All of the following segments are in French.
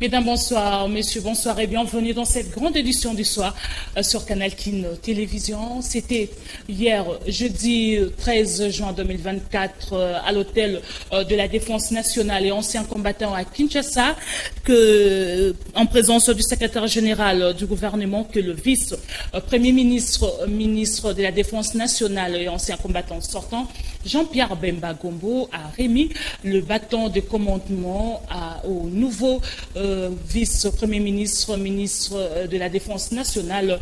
Mesdames, bonsoir. Messieurs, bonsoir et bienvenue dans cette grande édition du soir sur Canal Kin Télévision. C'était hier, jeudi 13 juin 2024, à l'hôtel de la Défense nationale et anciens combattants à Kinshasa, en présence du secrétaire général du gouvernement, que le vice-premier ministre de la Défense nationale et ancien combattant sortant, Jean-Pierre Bemba Gombo, a remis le bâton de commandement au nouveau vice-premier ministre de la Défense nationale,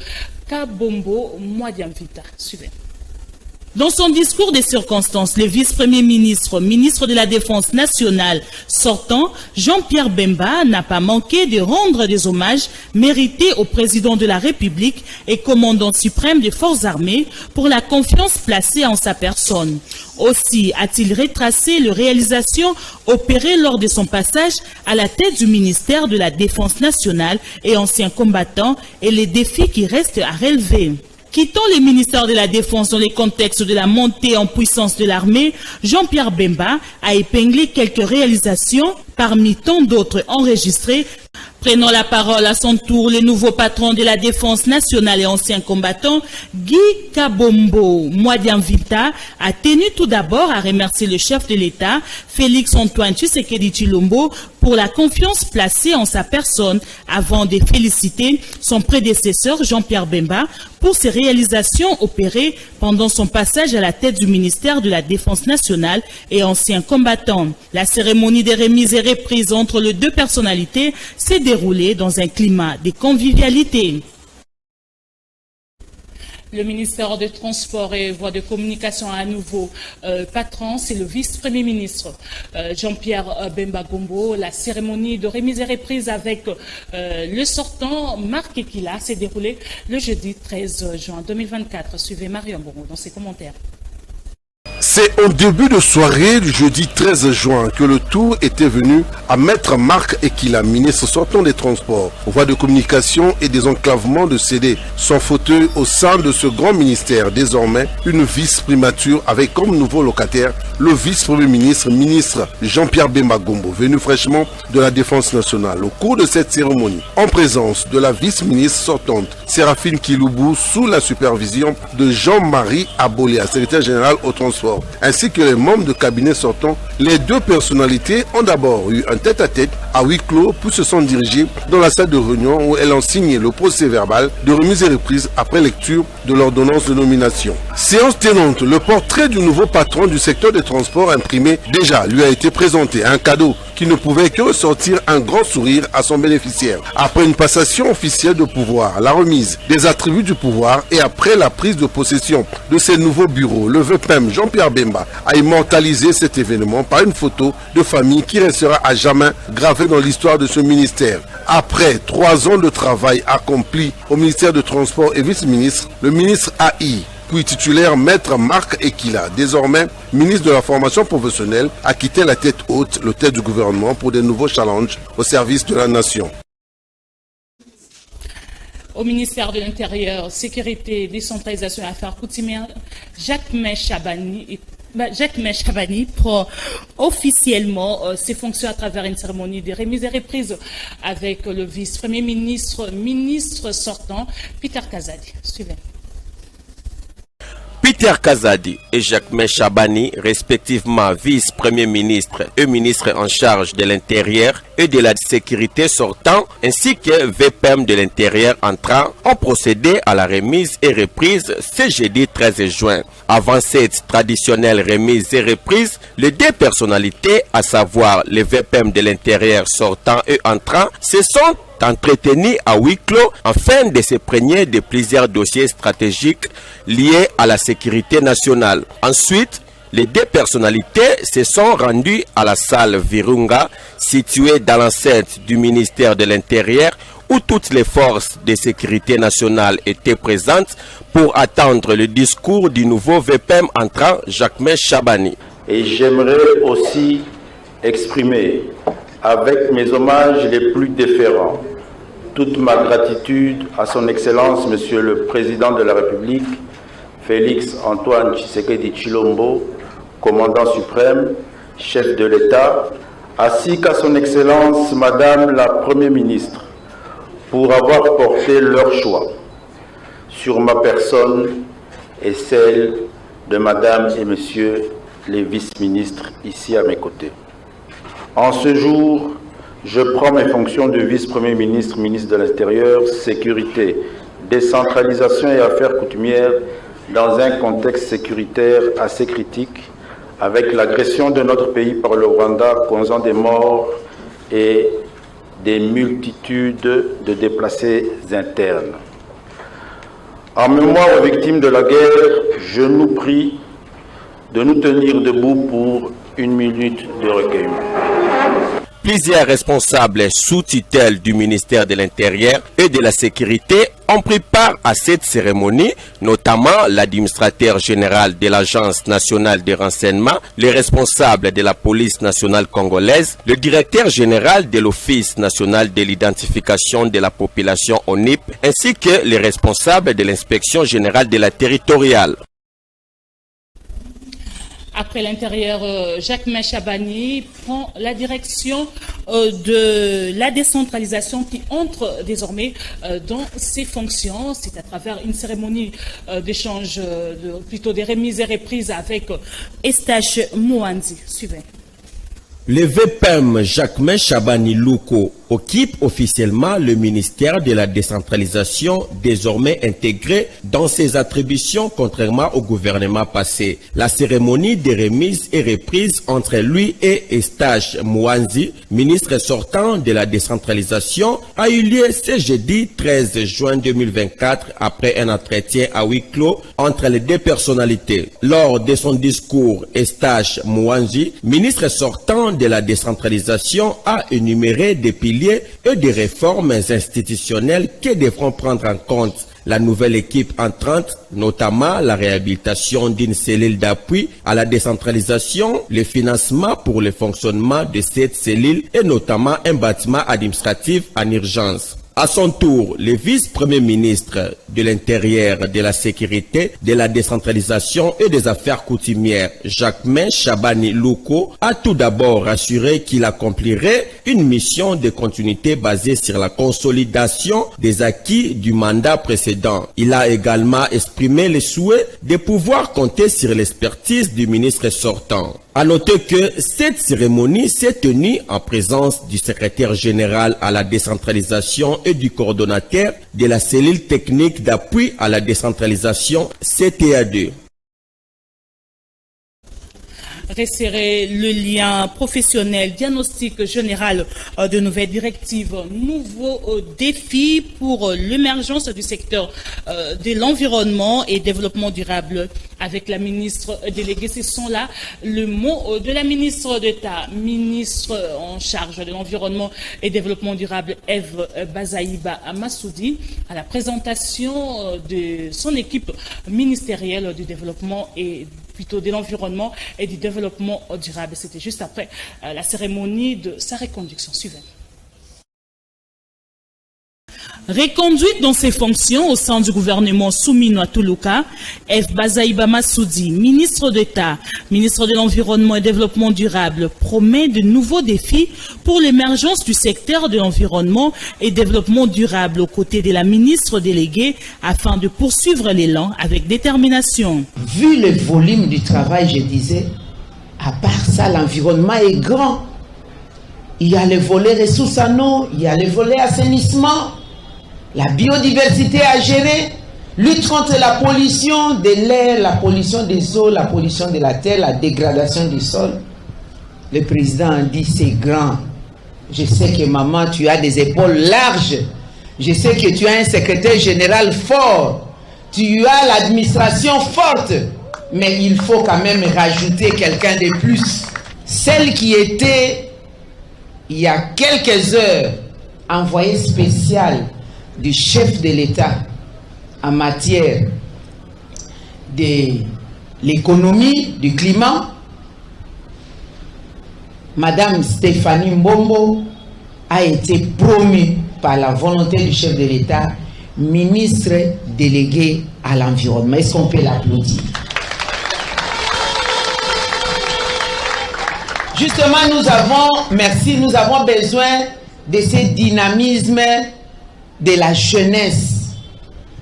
Kabombo Mwadiamvita. Suivez. Dans son discours des circonstances, le vice-premier ministre de la Défense nationale sortant, Jean-Pierre Bemba, n'a pas manqué de rendre des hommages mérités au président de la République et commandant suprême des forces armées pour la confiance placée en sa personne. Aussi a-t-il retracé les réalisations opérées lors de son passage à la tête du ministère de la Défense nationale et anciens combattants et les défis qui restent à relever. Quittant le ministère de la Défense dans le contexte de la montée en puissance de l'armée, Jean-Pierre Bemba a épinglé quelques réalisations parmi tant d'autres enregistrées. Prenant la parole à son tour, le nouveau patron de la Défense nationale et ancien combattant, Guy Kabombo Mwadiamvita, a tenu tout d'abord à remercier le chef de l'État, Félix-Antoine Tshisekedi Tshilombo, pour la confiance placée en sa personne, avant de féliciter son prédécesseur Jean-Pierre Bemba pour ses réalisations opérées pendant son passage à la tête du ministère de la Défense nationale et ancien combattant. La cérémonie des remises et reprises entre les deux personnalités s'est déroulée dans un climat de convivialité. Le ministère des Transports et Voies de Communication a un nouveau patron, c'est le vice-premier ministre Jean-Pierre Bemba Gombo. La cérémonie de remise et reprise avec le sortant Marc Ekila s'est déroulée le jeudi 13 juin 2024. Suivez Marion Bourreau dans ses commentaires. C'est au début de soirée du jeudi 13 juin que le tour était venu à Maître Marc Ekila, ministre sortant des Transports, Voies de Communication et des Enclavements, de céder son fauteuil au sein de ce grand ministère, désormais une vice-primature avec comme nouveau locataire le vice-premier ministre Jean-Pierre Bemba Gombo, venu fraîchement de la Défense nationale. Au cours de cette cérémonie, en présence de la vice-ministre sortante Séraphine Kiloubou, sous la supervision de Jean-Marie Abolia, secrétaire général au transport, ainsi que les membres de cabinet sortants, les deux personnalités ont d'abord eu un tête-à-tête à huis clos, puis se sont dirigés dans la salle de réunion où elles ont signé le procès verbal de remise et reprise après lecture de l'ordonnance de nomination. Séance tenante, le portrait du nouveau patron du secteur des transports imprimé déjà lui a été présenté, un cadeau qui ne pouvait que ressortir un grand sourire à son bénéficiaire. Après une passation officielle de pouvoir, la remise des attributs du pouvoir et après la prise de possession de ses nouveaux bureaux, le VPM Jean-Pierre Bemba a immortalisé cet événement par une photo de famille qui restera à jamais gravée dans l'histoire de ce ministère. Après 3 ans de travail accompli au ministère de Transport et vice-ministre, le ministre AI, puis titulaire Maître Marc Ekila, désormais ministre de la formation professionnelle, a quitté la tête haute, le tête du gouvernement, pour de nouveaux challenges au service de la nation. Au ministère de l'Intérieur, Sécurité, Décentralisation et Affaires coutumières, Jacquemain Chabani prend officiellement ses fonctions à travers une cérémonie de remise et reprise avec le vice-premier ministre sortant, Peter Kazadi. Suivez. Peter Kazadi et Jacquemain Chabani, respectivement vice-premier ministre et ministre en charge de l'Intérieur et de la Sécurité sortant, ainsi que VPM de l'Intérieur entrant, ont procédé à la remise et reprise ce jeudi 13 juin. Avant cette traditionnelle remise et reprise, les deux personnalités, à savoir les VPM de l'Intérieur sortant et entrant, se sont entretenus à huis clos afin de se prégner de plusieurs dossiers stratégiques liés à la sécurité nationale. Ensuite, les deux personnalités se sont rendues à la salle Virunga, située dans l'enceinte du ministère de l'Intérieur, où toutes les forces de sécurité nationale étaient présentes pour attendre le discours du nouveau VPM entrant, Jacquemain Chabani. Et j'aimerais aussi exprimer avec mes hommages les plus déférents toute ma gratitude à son Excellence, Monsieur le Président de la République, Félix-Antoine Tshisekedi Tshilombo, commandant suprême, chef de l'État, ainsi qu'à son Excellence Madame la Première ministre, pour avoir porté leur choix sur ma personne et celle de Madame et Monsieur les vice-ministres ici à mes côtés. En ce jour, je prends mes fonctions de vice-premier ministre, ministre de l'Intérieur, Sécurité, Décentralisation et Affaires coutumières dans un contexte sécuritaire assez critique, avec l'agression de notre pays par le Rwanda causant des morts et des multitudes de déplacés internes. En mémoire aux victimes de la guerre, je nous prie de nous tenir debout pour 1 minute de recueillement. Plusieurs responsables sous tutelle du ministère de l'Intérieur et de la Sécurité ont pris part à cette cérémonie, notamment l'administrateur général de l'Agence nationale de renseignement, les responsables de la police nationale congolaise, le directeur général de l'Office national de l'identification de la population ONIP, ainsi que les responsables de l'inspection générale de la territoriale. Après l'Intérieur, Jacquemain Chabani prend la direction de la décentralisation qui entre désormais dans ses fonctions. C'est à travers une cérémonie d'échange, plutôt des remises et reprises avec Estache Mouanzi. Suivez. Le VPM Jacquemain Chabani Louko occupe officiellement le ministère de la décentralisation, désormais intégré dans ses attributions contrairement au gouvernement passé. La cérémonie de remise et reprise entre lui et Estache Mouanzi, ministre sortant de la décentralisation, a eu lieu ce jeudi 13 juin 2024 après un entretien à huis clos entre les deux personnalités. Lors de son discours, Estache Mouanzi, ministre sortant de la décentralisation, a énuméré des piliers et des réformes institutionnelles que devront prendre en compte la nouvelle équipe entrante, notamment la réhabilitation d'une cellule d'appui à la décentralisation, le financement pour le fonctionnement de cette cellule et notamment un bâtiment administratif en urgence. À son tour, le vice-premier ministre de l'Intérieur, de la Sécurité, de la Décentralisation et des Affaires coutumières, Jacquemain Chabani Louko, a tout d'abord assuré qu'il accomplirait une mission de continuité basée sur la consolidation des acquis du mandat précédent. Il a également exprimé le souhait de pouvoir compter sur l'expertise du ministre sortant. À noter que cette cérémonie s'est tenue en présence du secrétaire général à la décentralisation et du coordonnateur de la cellule technique d'appui à la décentralisation CTA2. Resserrer le lien professionnel, diagnostic général de nouvelles directives, nouveaux défis pour l'émergence du secteur de l'environnement et développement durable avec la ministre déléguée. Ce sont là le mot de la ministre d'État, ministre en charge de l'environnement et développement durable, Eve Bazaïba Massoudi, à la présentation de son équipe ministérielle du développement et plutôt de l'environnement et du développement durable. C'était juste après la cérémonie de sa reconduction. Suivez. Reconduite dans ses fonctions au sein du gouvernement Soumino Atuluka, Eve Bazaïba Massoudi, ministre d'État, ministre de l'Environnement et Développement durable, promet de nouveaux défis pour l'émergence du secteur de l'environnement et développement durable aux côtés de la ministre déléguée afin de poursuivre l'élan avec détermination. Vu le volume du travail, je disais, à part ça, l'environnement est grand. Il y a le volet ressources en eau, il y a le volet assainissement, la biodiversité à gérer, lutte contre la pollution de l'air, la pollution des eaux, la pollution de la terre, la dégradation du sol. Le président a dit c'est grand. Je sais que maman, tu as des épaules larges. Je sais que tu as un secrétaire général fort. Tu as l'administration forte. Mais il faut quand même rajouter quelqu'un de plus. Celle qui était, il y a quelques heures, envoyée spéciale du chef de l'État en matière de l'économie, du climat, Madame Stéphanie Mbombo a été promue par la volonté du chef de l'État ministre délégué à l'environnement. Est-ce qu'on peut l'applaudir? Justement, nous avons besoin de ce dynamisme de la jeunesse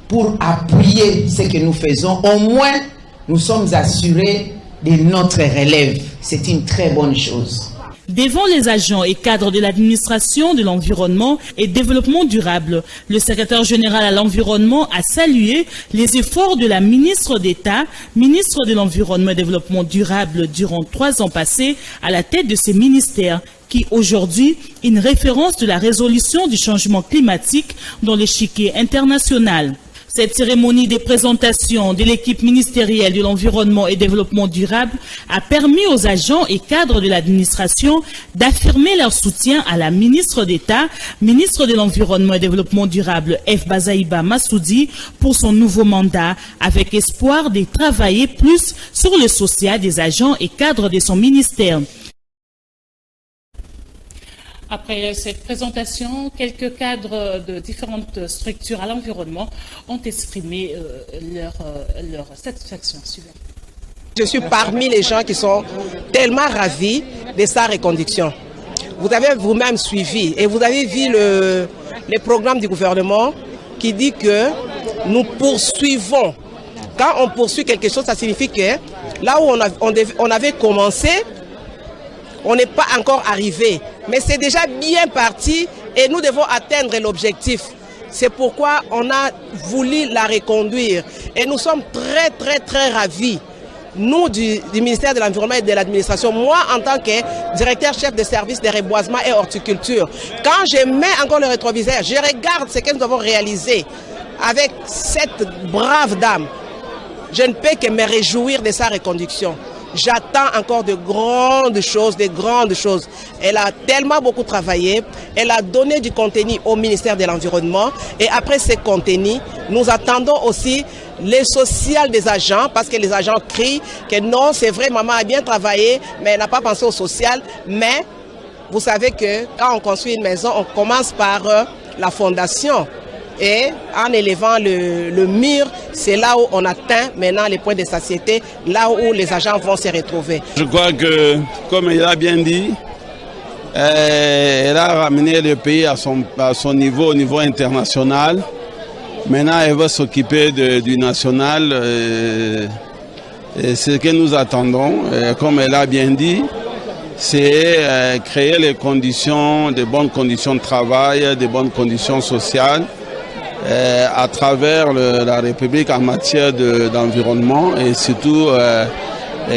pour appuyer ce que nous faisons. Au moins, nous sommes assurés de notre relève. C'est une très bonne chose. Devant les agents et cadres de l'administration de l'environnement et développement durable, le secrétaire général à l'environnement a salué les efforts de la ministre d'État, ministre de l'Environnement et Développement durable durant 3 ans passés à la tête de ces ministères, qui aujourd'hui une référence de la résolution du changement climatique dans l'échiquier international. Cette cérémonie de présentation de l'équipe ministérielle de l'environnement et développement durable a permis aux agents et cadres de l'administration d'affirmer leur soutien à la ministre d'État, ministre de l'environnement et développement durable, F. Bazaïba Massoudi, pour son nouveau mandat, avec espoir de travailler plus sur le social des agents et cadres de son ministère. Après cette présentation, quelques cadres de différentes structures à l'environnement ont exprimé leur satisfaction. Suivante. Je suis parmi les gens qui sont tellement ravis de sa reconduction. Vous avez vous-même suivi et vous avez vu le programme du gouvernement qui dit que nous poursuivons. Quand on poursuit quelque chose, ça signifie que là où on avait commencé, on n'est pas encore arrivé, mais c'est déjà bien parti et nous devons atteindre l'objectif. C'est pourquoi on a voulu la reconduire et nous sommes très ravis. Nous du ministère de l'Environnement et de l'Administration, moi en tant que directeur chef de service de reboisement et horticulture, quand je mets encore le rétroviseur, je regarde ce que nous avons réalisé avec cette brave dame. Je ne peux que me réjouir de sa reconduction. J'attends encore de grandes choses. Elle a tellement beaucoup travaillé, elle a donné du contenu au ministère de l'Environnement et après ce contenu, nous attendons aussi les social des agents parce que les agents crient que non, c'est vrai, maman a bien travaillé, mais elle n'a pas pensé au social. Mais vous savez que quand on construit une maison, on commence par la fondation. Et en élevant le mur, c'est là où on atteint maintenant les points de satiété, là où les agents vont se retrouver. Je crois que, comme il a bien dit, elle a ramené le pays à son niveau, au niveau international. Maintenant, elle va s'occuper du national. Et ce que nous attendons, comme elle a bien dit, c'est créer les conditions, de bonnes conditions de travail, de bonnes conditions sociales. À travers la République en matière d'environnement et surtout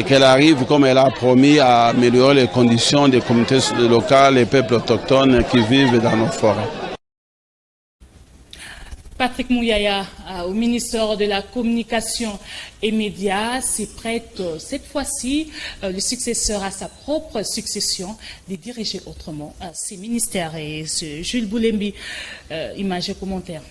qu'elle arrive, comme elle a promis, à améliorer les conditions des communautés locales, les peuples autochtones qui vivent dans nos forêts. Patrick Mouyaya, au ministère de la Communication et Médias, s'y prête cette fois-ci le successeur à sa propre succession de diriger autrement ces ministères. Et Jules Boulembi, images et commentaires.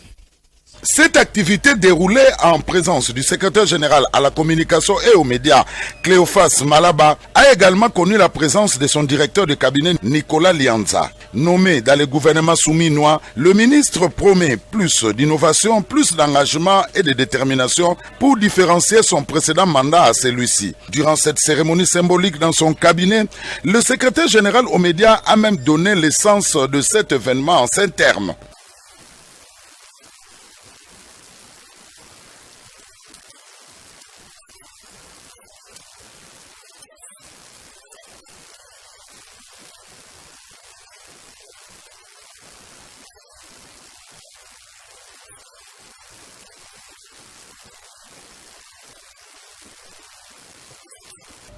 Cette activité déroulée en présence du secrétaire général à la communication et aux médias, Cléophas Malaba, a également connu la présence de son directeur de cabinet, Nicolas Lianza. Nommé dans le gouvernement souminois, le ministre promet plus d'innovation, plus d'engagement et de détermination pour différencier son précédent mandat à celui-ci. Durant cette cérémonie symbolique dans son cabinet, le secrétaire général aux médias a même donné l'essence de cet événement en ces termes.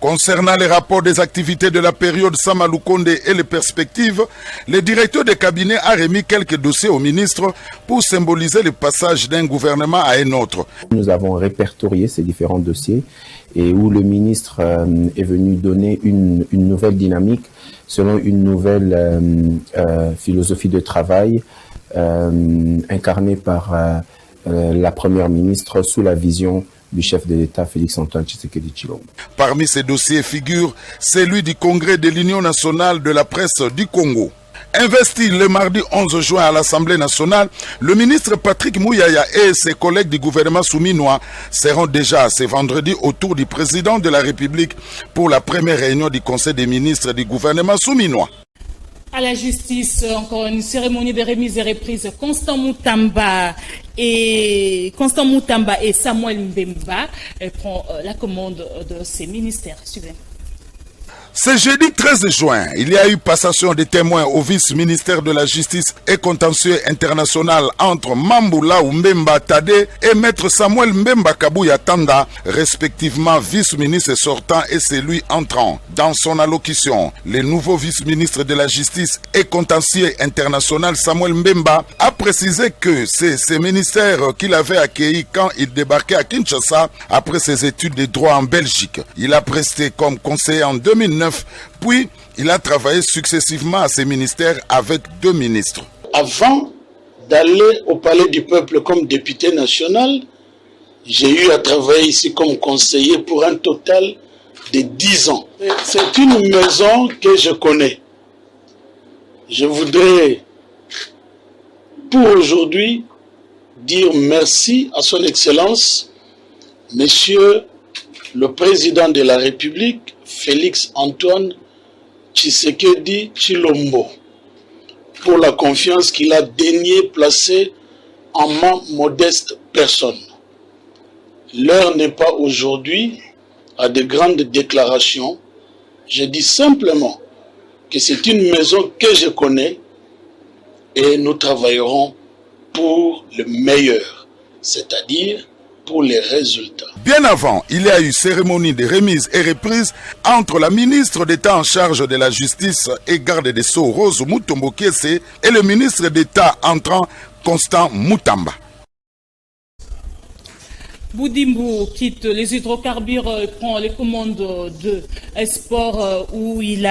Concernant les rapports des activités de la période Samaloukonde et les perspectives, le directeur de cabinet a remis quelques dossiers au ministre pour symboliser le passage d'un gouvernement à un autre. Nous avons répertorié ces différents dossiers et où le ministre est venu donner une nouvelle dynamique selon une nouvelle philosophie de travail incarnée par la première ministre sous la vision du chef de l'État Félix-Antoine Tshisekedi Tshilombo. Parmi ces dossiers figure celui du Congrès de l'Union nationale de la presse du Congo. Investi le mardi 11 juin à l'Assemblée nationale, le ministre Patrick Mouyaya et ses collègues du gouvernement souminois seront déjà ce vendredi autour du président de la République pour la première réunion du Conseil des ministres du gouvernement souminois. À la justice, encore une cérémonie de remise et reprise. Constant Moutamba et Samuel Mbemba prend la commande de ces ministères. Suivez. Ce jeudi 13 juin, il y a eu passation des témoins au vice-ministère de la Justice et contentieux international entre Mamboula Mbemba Tade et maître Samuel Mbemba Kabouya Tanda, respectivement vice-ministre sortant et celui entrant. Dans son allocution, le nouveau vice-ministre de la Justice et contentieux international Samuel Mbemba a précisé que c'est ce ministère qu'il avait accueilli quand il débarquait à Kinshasa après ses études de droit en Belgique. Il a presté comme conseiller en 2009. Puis, il a travaillé successivement à ces ministères avec 2 ministres. Avant d'aller au Palais du Peuple comme député national, j'ai eu à travailler ici comme conseiller pour un total de 10 ans. C'est une maison que je connais. Je voudrais, pour aujourd'hui, dire merci à son Excellence, Monsieur le Président de la République, Félix Antoine Tshisekedi Tshilombo, pour la confiance qu'il a daigné placer en ma modeste personne. L'heure n'est pas aujourd'hui à de grandes déclarations. Je dis simplement que c'est une maison que je connais et nous travaillerons pour le meilleur, c'est-à-dire pour les résultats. Bien avant, il y a eu cérémonie de remise et reprise entre la ministre d'État en charge de la Justice et garde des Sceaux Rose Mutombo Kiese et le ministre d'État entrant Constant Moutamba. Boudimbo quitte les hydrocarbures, prend les commandes de sport où il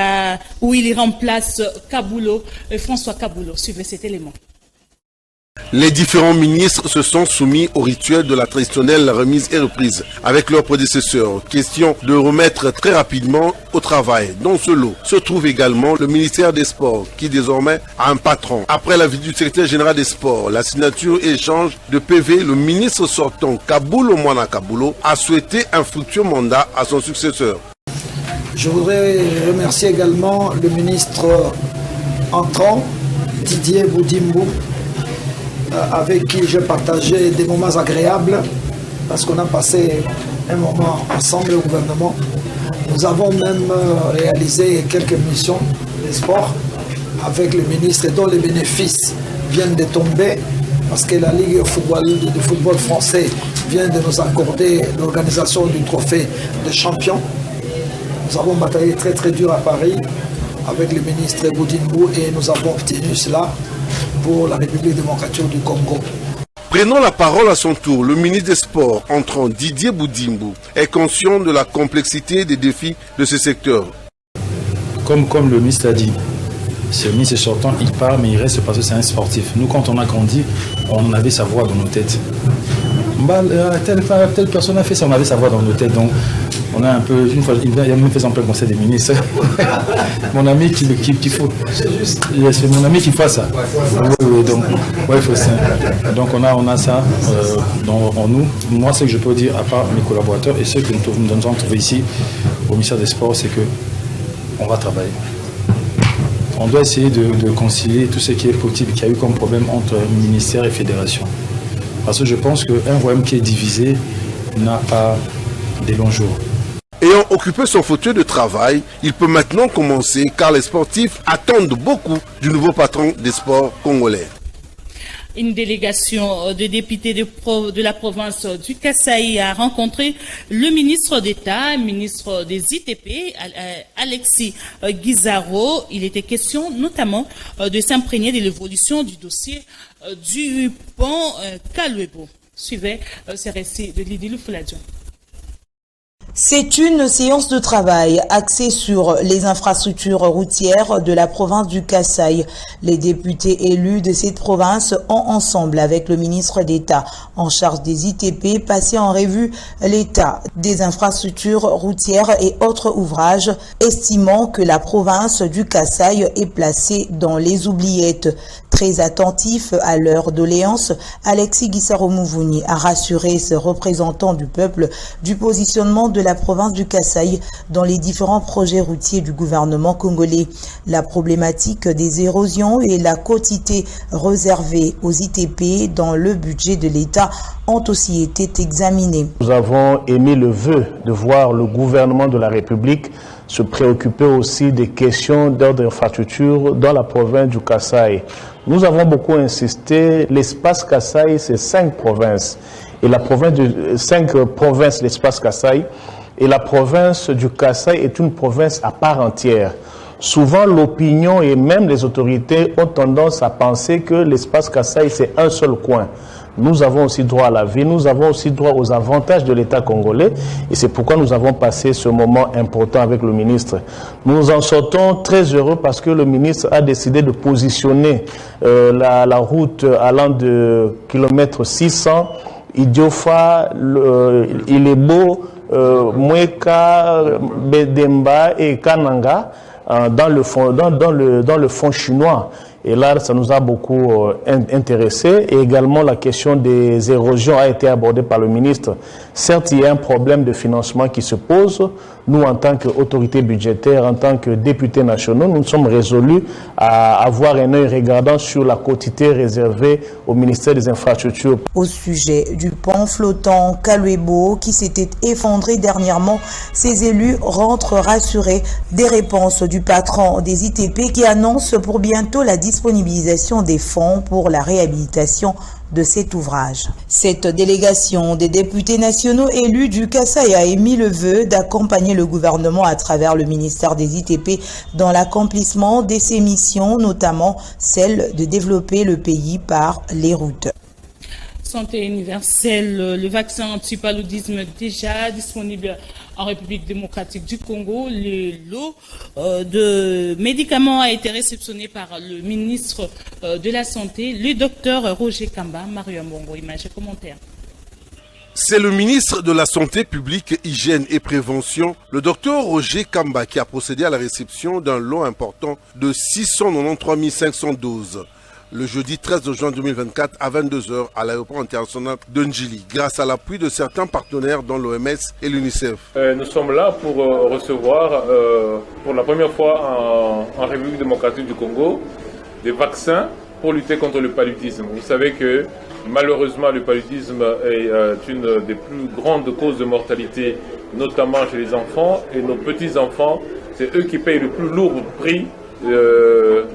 remplace Kaboulo, François Kaboulo. Suivez cet élément. Les différents ministres se sont soumis au rituel de la traditionnelle remise et reprise avec leurs prédécesseurs. Question de remettre très rapidement au travail. Dans ce lot se trouve également le ministère des Sports qui désormais a un patron. Après la visite du secrétaire général des Sports, la signature et échange de PV, le ministre sortant Kaboulo Mwana Kaboulo a souhaité un fructueux mandat à son successeur. Je voudrais remercier également le ministre entrant, Didier Boudimbo, avec qui j'ai partagé des moments agréables parce qu'on a passé un moment ensemble au gouvernement. Nous avons même réalisé quelques missions de sport avec le ministre dont les bénéfices viennent de tomber parce que la Ligue de football français vient de nous accorder l'organisation du trophée de champion. Nous avons bataillé très très dur à Paris avec le ministre Boudimbo et nous avons obtenu cela pour la République démocratique du Congo. Prenant la parole à son tour, le ministre des Sports entrant Didier Boudimbo est conscient de la complexité des défis de ce secteur. Comme le ministre l'a dit, ce ministre sortant, il part mais il reste parce que c'est un sportif. Nous quand on a grandi, on avait sa voix dans nos têtes. Telle personne a fait ça, on avait sa voix dans nos têtes. Donc on a un peu, une fois, il a même fait un peu le conseil des ministres. Mon ami qui faut. C'est mon ami qui fait ça. Oui, donc, ouais, faut ça. Donc on a ça en nous. Moi, ce que je peux dire, à part mes collaborateurs et ceux que nous avons trouvés ici au ministère des Sports, c'est qu'on va travailler. On doit essayer de concilier tout ce qui est possible, qu'il y a eu comme problème entre ministère et fédération. Parce que je pense qu'un royaume qui est divisé n'a pas des longs jours. Ayant occupé son fauteuil de travail, il peut maintenant commencer car les sportifs attendent beaucoup du nouveau patron des sports congolais. Une délégation de députés de la province du Kasaï a rencontré le ministre d'État, ministre des ITP, Alexis Guizarro. Il était question notamment de s'imprégner de l'évolution du dossier du pont Kaluebo. Suivez ces récits de Lydie Lufuladion. C'est une séance de travail axée sur les infrastructures routières de la province du Kasaï. Les députés élus de cette province ont, ensemble avec le ministre d'État en charge des ITP, passé en revue l'état des infrastructures routières et autres ouvrages, estimant que la province du Kasaï est placée dans les oubliettes. Très attentif à leur doléance, Alexis Guissaro-Mouvouni a rassuré ses représentants du peuple du positionnement de la province du Kasaï dans les différents projets routiers du gouvernement congolais. La problématique des érosions et la quotité réservée aux ITP dans le budget de l'État ont aussi été examinées. Nous avons émis le vœu de voir le gouvernement de la République se préoccuper aussi des questions d'ordre d'infrastructure dans la province du Kasaï. Nous avons beaucoup insisté, l'espace Kasaï, c'est 5 provinces. Et la province de 5 provinces, l'espace Kasaï, et la province du Kasaï est une province à part entière. Souvent, l'opinion et même les autorités ont tendance à penser que l'espace Kasaï, c'est un seul coin. Nous avons aussi droit à la vie, nous avons aussi droit aux avantages de l'État congolais et c'est pourquoi nous avons passé ce moment important avec le ministre. Nous en sortons très heureux parce que le ministre a décidé de positionner la route allant de kilomètre 600, Idiofa, Ilebo, Mweka, Bedemba et Kananga dans le fond chinois. Et là, ça nous a beaucoup intéressé. Et également, la question des érosions a été abordée par le ministre. Certes, il y a un problème de financement qui se pose. Nous, en tant qu'autorité budgétaire, en tant que députés nationaux, nous sommes résolus à avoir un œil regardant sur la quotité réservée au ministère des Infrastructures. Au sujet du pont flottant Kaluebo qui s'était effondré dernièrement, ces élus rentrent rassurés des réponses du patron des ITP qui annonce pour bientôt la disponibilisation des fonds pour la réhabilitation de cet ouvrage. Cette délégation des députés nationaux élus du Kasaï a émis le vœu d'accompagner le gouvernement à travers le ministère des ITP dans l'accomplissement de ses missions, notamment celle de développer le pays par les routes. Santé universelle, le vaccin anti-paludisme déjà disponible en République démocratique du Congo. Le lot de médicaments a été réceptionné par le ministre de la Santé, le docteur Roger Kamba. Mario Mbongo, image et commentaires. C'est le ministre de la Santé publique, Hygiène et Prévention, le docteur Roger Kamba, qui a procédé à la réception d'un lot important de 693 500 doses. Le jeudi 13 juin 2024 à 22h à l'aéroport international de Njili, grâce à l'appui de certains partenaires dont l'OMS et l'UNICEF. Nous sommes là pour recevoir pour la première fois en République démocratique du Congo des vaccins pour lutter contre le paludisme. Vous savez que malheureusement le paludisme est une des plus grandes causes de mortalité, notamment chez les enfants, et nos petits-enfants, c'est eux qui payent le plus lourd prix de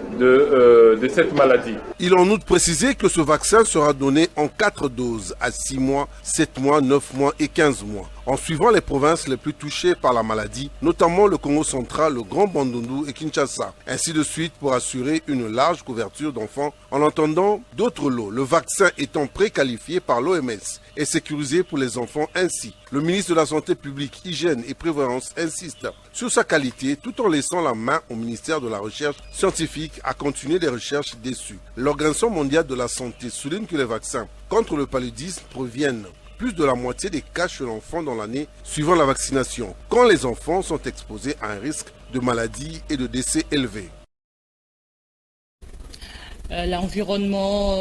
cette maladie. Il a en outre précisé que ce vaccin sera donné en 4 doses à 6 mois, 7 mois, 9 mois et 15 mois, en suivant les provinces les plus touchées par la maladie, notamment le Congo central, le Grand Bandundu et Kinshasa. Ainsi de suite pour assurer une large couverture d'enfants en entendant d'autres lots, le vaccin étant préqualifié par l'OMS et sécurisé pour les enfants ainsi. Le ministre de la Santé publique, Hygiène et Prévoyance insiste sur sa qualité tout en laissant la main au ministère de la Recherche scientifique à continuer des recherches déçues. L'Organisation mondiale de la santé souligne que les vaccins contre le paludisme proviennent plus de la moitié des cas chez l'enfant dans l'année suivant la vaccination, quand les enfants sont exposés à un risque de maladie et de décès élevé. L'environnement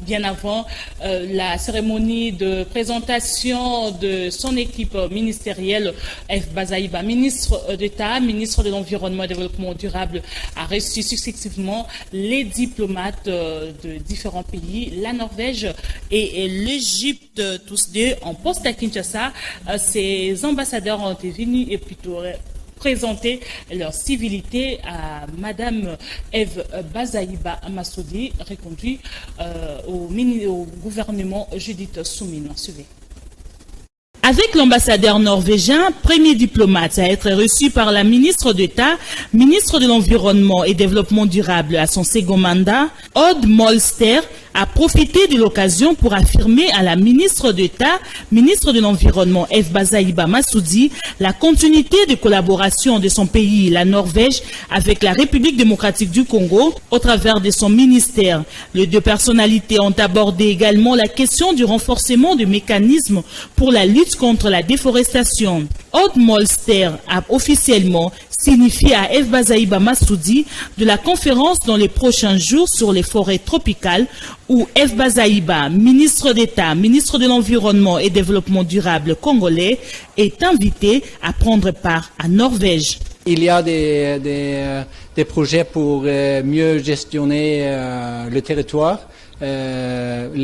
bien avant la cérémonie de présentation de son équipe ministérielle, F. Bazaïba, ministre d'État, ministre de l'Environnement et du Développement durable, a reçu successivement les diplomates de différents pays, la Norvège et l'Égypte, tous deux en poste à Kinshasa. Ces ambassadeurs ont été venus et plutôt présenter leur civilité à Madame Eve Bazaïba Massoudi, reconduite au gouvernement Judith Soumine. Suivez. Avec l'ambassadeur norvégien, premier diplomate à être reçu par la ministre d'État, ministre de l'Environnement et Développement durable à son second mandat, Odd Molster, a profité de l'occasion pour affirmer à la ministre d'État, ministre de l'Environnement, F. Bazaïba Massoudi, la continuité de collaboration de son pays, la Norvège, avec la République démocratique du Congo, au travers de son ministère. Les deux personnalités ont abordé également la question du renforcement du mécanisme pour la lutte contre la déforestation. Odd Molster a officiellement signifié à F. Bazaïba Massoudi de la conférence dans les prochains jours sur les forêts tropicales où F. Bazaïba, ministre d'État, ministre de l'Environnement et Développement durable congolais, est invité à prendre part à Norvège. Il y a des projets pour mieux gestionner le territoire, le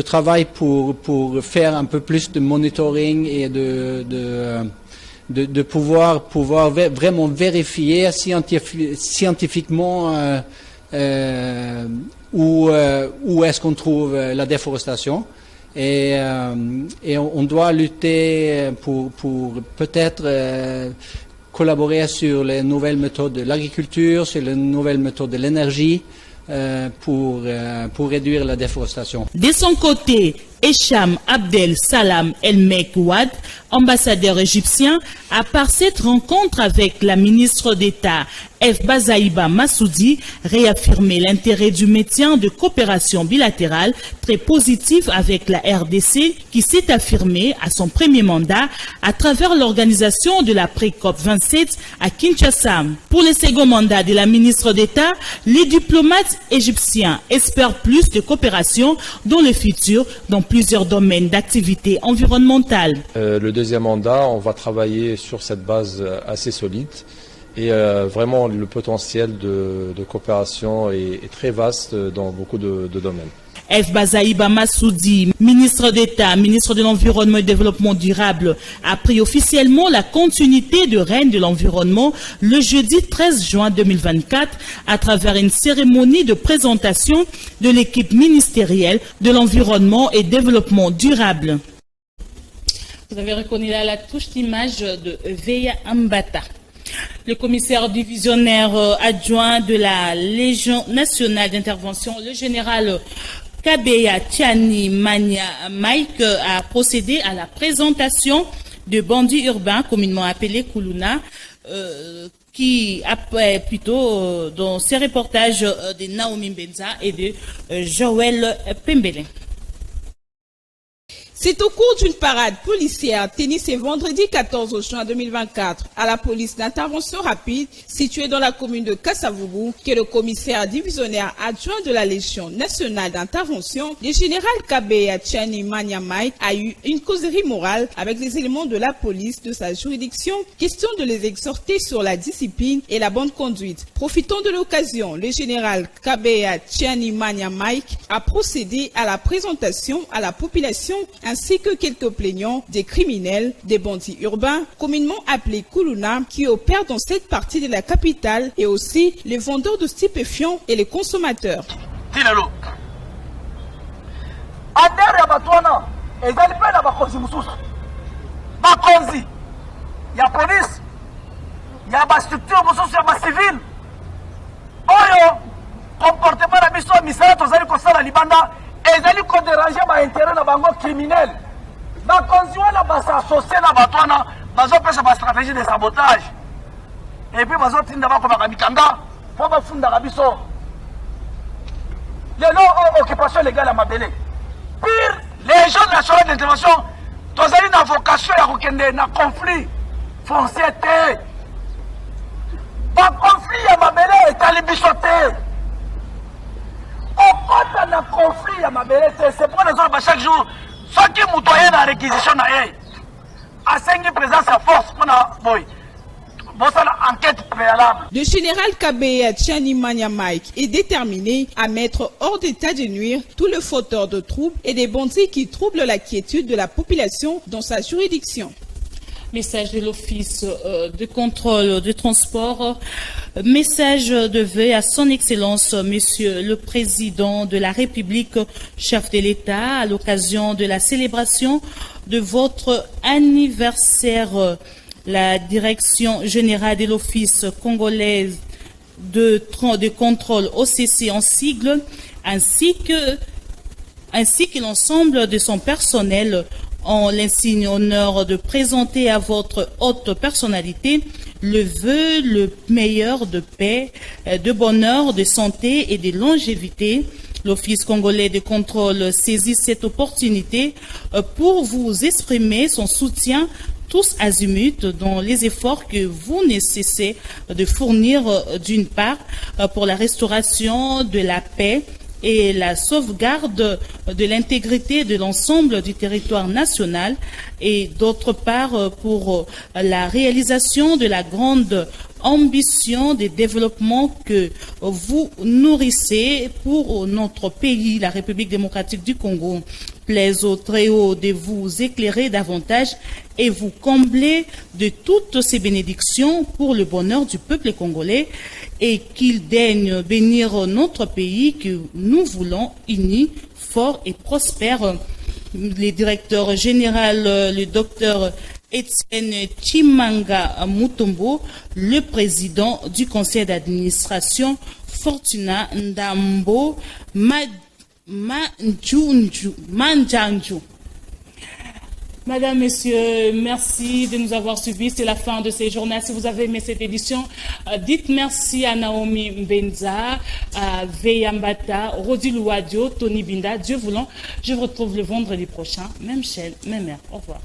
travail pour faire un peu plus de monitoring et de pouvoir vraiment vérifier scientifiquement où est-ce qu'on trouve la déforestation. Et on doit lutter pour peut-être collaborer sur les nouvelles méthodes de l'agriculture, sur les nouvelles méthodes de l'énergie, pour réduire la déforestation. De son côté, Echam Abdel Salam El Mekwad, ambassadeur égyptien, à part cette rencontre avec la ministre d'État F. Bazaïba Massoudi, réaffirmé l'intérêt du maintien de coopération bilatérale très positive avec la RDC qui s'est affirmée à son premier mandat à travers l'organisation de la pré-COP 27 à Kinshasa. Pour le second mandat de la ministre d'État, les diplomates égyptiens espèrent plus de coopération dans le futur dans plusieurs domaines d'activité environnementale. Le deuxième mandat, on va travailler sur cette base assez solide et vraiment le potentiel de coopération est très vaste dans beaucoup de domaines. F. Bazaïba Massoudi, ministre d'État, ministre de l'Environnement et du Développement durable, a pris officiellement la continuité de règne de l'environnement le jeudi 13 juin 2024 à travers une cérémonie de présentation de l'équipe ministérielle de l'Environnement et Développement durable. Vous avez reconnu là la touche d'image de Veya Ambata. Le commissaire divisionnaire adjoint de la Légion nationale d'intervention, le général Kabeya Tiani Manya Mike, a procédé à la présentation de bandits urbains, communément appelés Kuluna, qui plutôt dans ces reportages de Naomi Mbenza et de Joël Pembele. C'est au cours d'une parade policière tenue ce vendredi 14 juin 2024 à la police d'intervention rapide située dans la commune de Kasavubu que le commissaire divisionnaire adjoint de la Légion nationale d'intervention, le général Kabeya Tiani Manya Mike, a eu une causerie morale avec les éléments de la police de sa juridiction, question de les exhorter sur la discipline et la bonne conduite. Profitant de l'occasion, le général Kabeya Tiani Manya Mike a procédé à la présentation à la population ainsi que quelques plaignants des criminels, des bandits urbains, communément appelés Kuluna, qui opèrent dans cette partie de la capitale, et aussi les vendeurs de stupéfiants et les consommateurs. ezali ko déranger ba intérêt na bango criminel ba konziwala ba s'associer na batwana bazo pesa ba stratégie de sabotage et puis bazo tinda ba ko ba mikanda fo ba funda ka biso les non occupation légale à mabele pire les gens nationaux d'intervention tozali na vocation ya kokende na conflit foncier te ba conflit ya mabele etali biso te. On a conflit à ma belle, c'est pour les autres chaque jour. Ceux qui m'ont donné la réquisition à 5 présence à force pour la enquête préalable. Le général Kabeya Tiani Manya Mike est déterminé à mettre hors d'état de nuire tous les fauteurs de troubles et des bandits qui troublent la quiétude de la population dans sa juridiction. Message de l'Office de contrôle de transport. Message de vœux à son Excellence, Monsieur le Président de la République, chef de l'État, à l'occasion de la célébration de votre anniversaire. La Direction générale de l'Office congolaise de contrôle OCC en sigle ainsi que l'ensemble de son personnel, en l'insigne honneur de présenter à votre haute personnalité le vœu le meilleur de paix, de bonheur, de santé et de longévité. L'Office congolais de contrôle saisit cette opportunité pour vous exprimer son soutien tous azimuts dans les efforts que vous ne cessez de fournir d'une part pour la restauration de la paix et la sauvegarde de l'intégrité de l'ensemble du territoire national et d'autre part pour la réalisation de la grande ambition de développement que vous nourrissez pour notre pays, la République démocratique du Congo. Plaise au Très-Haut de vous éclairer davantage et vous combler de toutes ces bénédictions pour le bonheur du peuple congolais et qu'il daigne bénir notre pays que nous voulons uni, fort et prospère. Le directeur général, le docteur Etienne Chimanga Mutombo, le président du conseil d'administration, Fortuna Ndambo Manjanju. Madame, Messieurs, merci de nous avoir suivis. C'est la fin de ces journaux. Si vous avez aimé cette édition, dites merci à Naomi Mbenza, à Veyambata, Rodi Louadio, Tony Binda. Dieu voulant, je vous retrouve le vendredi prochain. Même chaîne, même heure. Au revoir.